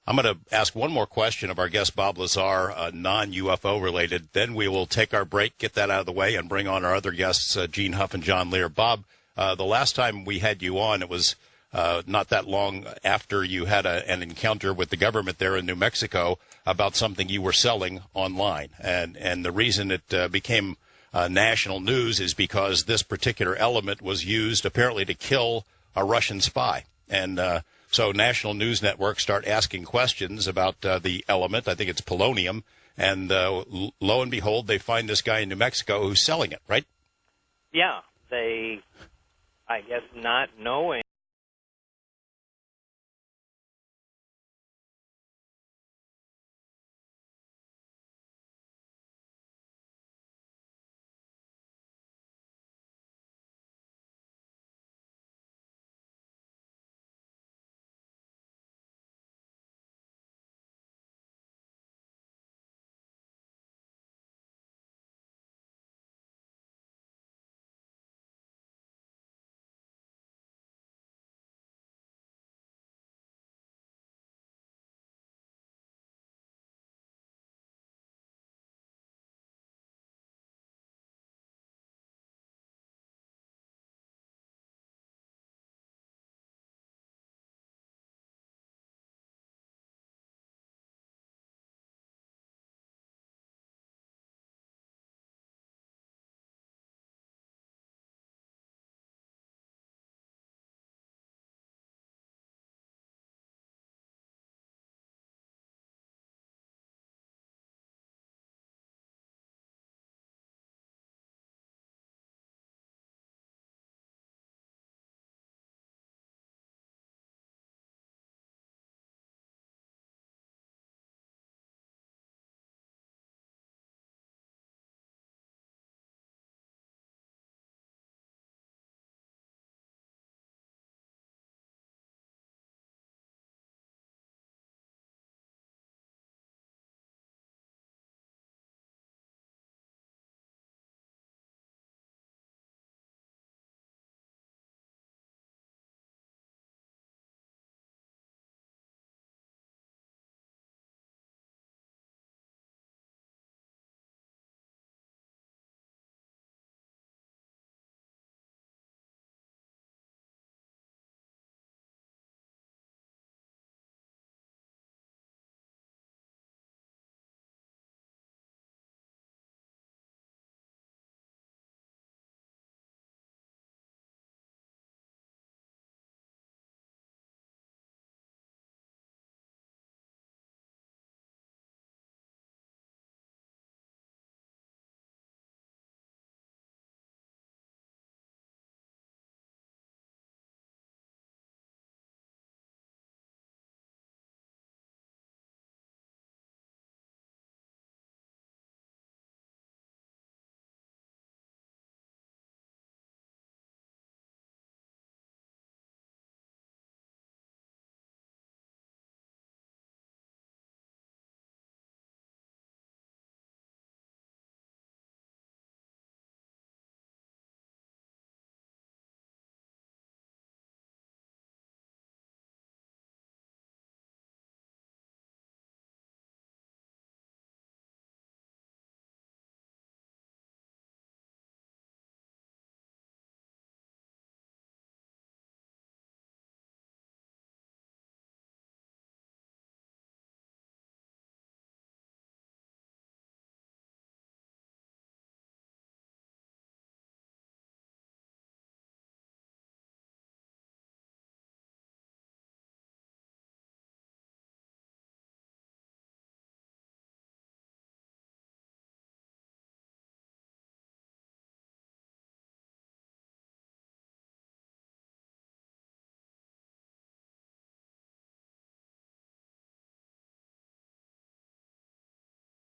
I'm going to ask one more question of our guest, Bob Lazar, non-UFO related. Then we will take our break, get that out of the way, and bring on our other guests, Gene Huff and John Lear. Bob, the last time we had you on, it was not that long after you had an encounter with the government there in New Mexico about something you were selling online. And the reason it became national news is because this particular element was used apparently to kill a Russian spy. And so national news networks start asking questions about the element. I think it's polonium. And lo and behold, they find this guy in New Mexico who's selling it, right? Yeah, they, I guess, not knowing.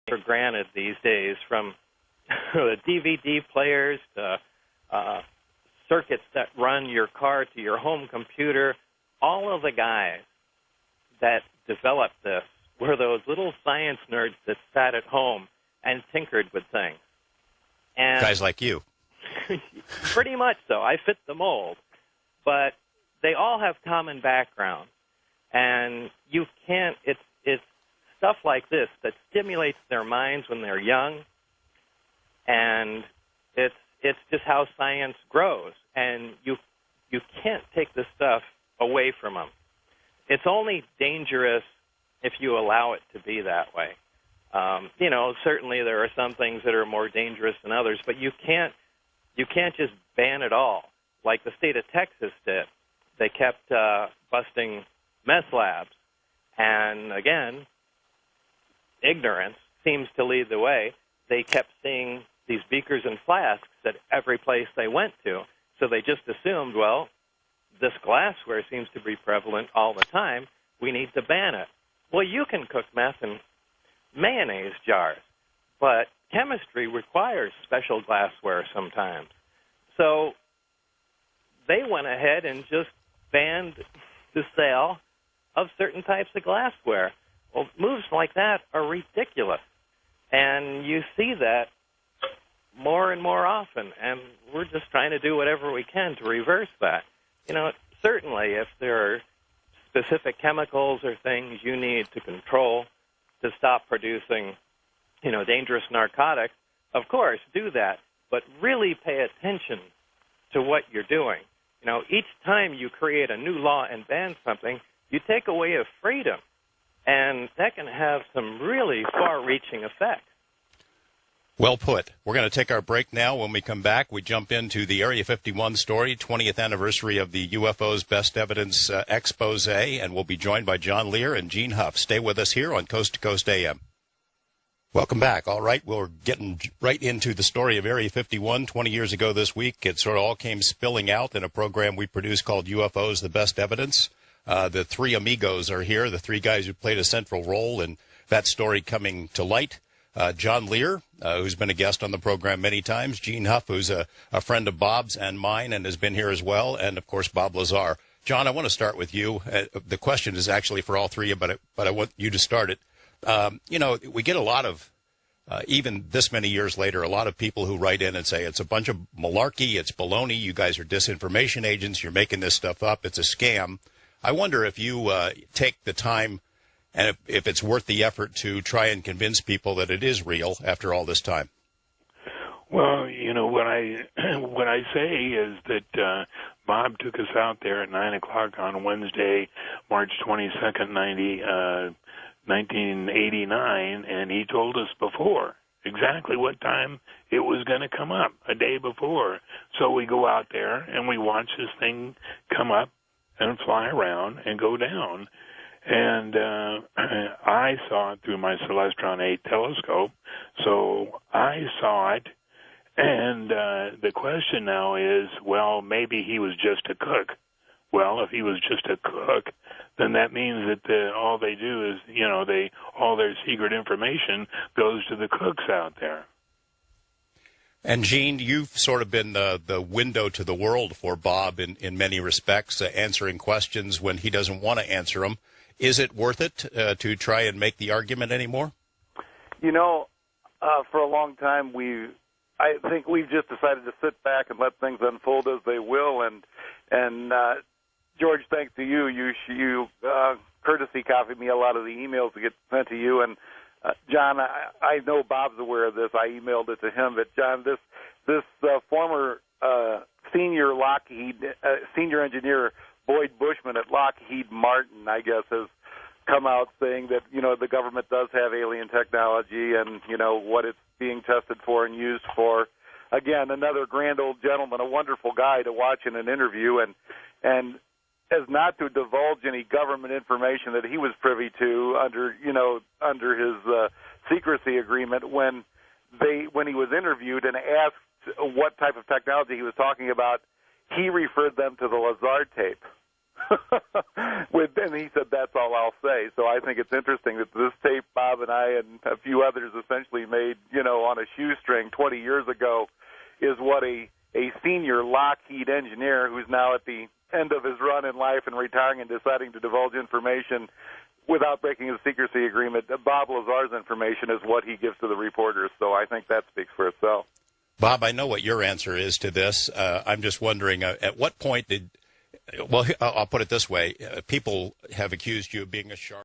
For granted these days, from the DVD players to circuits that run your car to your home computer. All of the guys that developed this were those little science nerds that sat at home and tinkered with things. And guys like you. Pretty much so. I fit the mold. But they all have common backgrounds. And you can't, it's stuff like this that stimulates their minds when they're young, and it's just how science grows, and you can't take this stuff away from them. It's only dangerous if you allow it to be that way. Certainly there are some things that are more dangerous than others, but you can't just ban it all, like the state of Texas did. They kept busting meth labs, and again, ignorance seems to lead the way. They kept seeing these beakers and flasks at every place they went to, so they just assumed, well, this glassware seems to be prevalent all the time, we need to ban it. Well, you can cook meth in mayonnaise jars, but chemistry requires special glassware sometimes. So they went ahead and just banned the sale of certain types of glassware. Well, moves like that are ridiculous, and you see that more and more often, and we're just trying to do whatever we can to reverse that. Certainly if there are specific chemicals or things you need to control to stop producing, dangerous narcotics, of course, do that, but really pay attention to what you're doing. Each time you create a new law and ban something, you take away a freedom, and that can have some really far-reaching effects. Well put. We're going to take our break now. When we come back, we jump into the Area 51 story, 20th anniversary of the UFO's Best Evidence expose, and we'll be joined by John Lear and Gene Huff. Stay with us here on Coast to Coast AM. Welcome back. All right, we're getting right into the story of Area 51. 20 years ago this week, it sort of all came spilling out in a program we produced called UFO's The Best Evidence. The three amigos are here, the three guys who played a central role in that story coming to light. John Lear, who's been a guest on the program many times, Gene Huff, who's a friend of Bob's and mine and has been here as well, and, of course, Bob Lazar. John, I want to start with you. The question is actually for all three of you, but I want you to start it. We get a lot of, even this many years later, a lot of people who write in and say it's a bunch of malarkey, it's baloney, you guys are disinformation agents, you're making this stuff up, it's a scam. I wonder if you take the time and if it's worth the effort to try and convince people that it is real after all this time. Well, what I say is that Bob took us out there at 9 o'clock on Wednesday, March 22nd, 1989, and he told us before exactly what time it was going to come up, a day before. So we go out there and we watch this thing come up and fly around and go down. And I saw it through my Celestron 8 telescope, so I saw it. And the question now is, well, maybe he was just a cook. Well, if he was just a cook, then that means that all they do is, all their secret information goes to the cooks out there. And, Gene, you've sort of been the window to the world for Bob in many respects, answering questions when he doesn't want to answer them. Is it worth it to try and make the argument anymore? For a long time, I think we've just decided to sit back and let things unfold as they will. And George, thanks to you, you courtesy copied me a lot of the emails that get sent to you. And John, I know Bob's aware of this. I emailed it to him. But John, this former senior engineer Boyd Bushman at Lockheed Martin, I guess, has come out saying that, the government does have alien technology and, what it's being tested for and used for. Again, another grand old gentleman, a wonderful guy to watch in an interview, and as not to divulge any government information that he was privy to under his secrecy agreement when he was interviewed and asked what type of technology he was talking about. He referred them to the Lazar tape. And he said, that's all I'll say. So I think it's interesting that this tape Bob and I and a few others essentially made, on a shoestring 20 years ago is what a senior Lockheed engineer who's now at the end of his run in life and retiring and deciding to divulge information without breaking his secrecy agreement. Bob Lazar's information is what he gives to the reporters. So I think that speaks for itself. Bob, I know what your answer is to this. I'm just wondering, at what point Well, I'll put it this way. People have accused you of being a shark.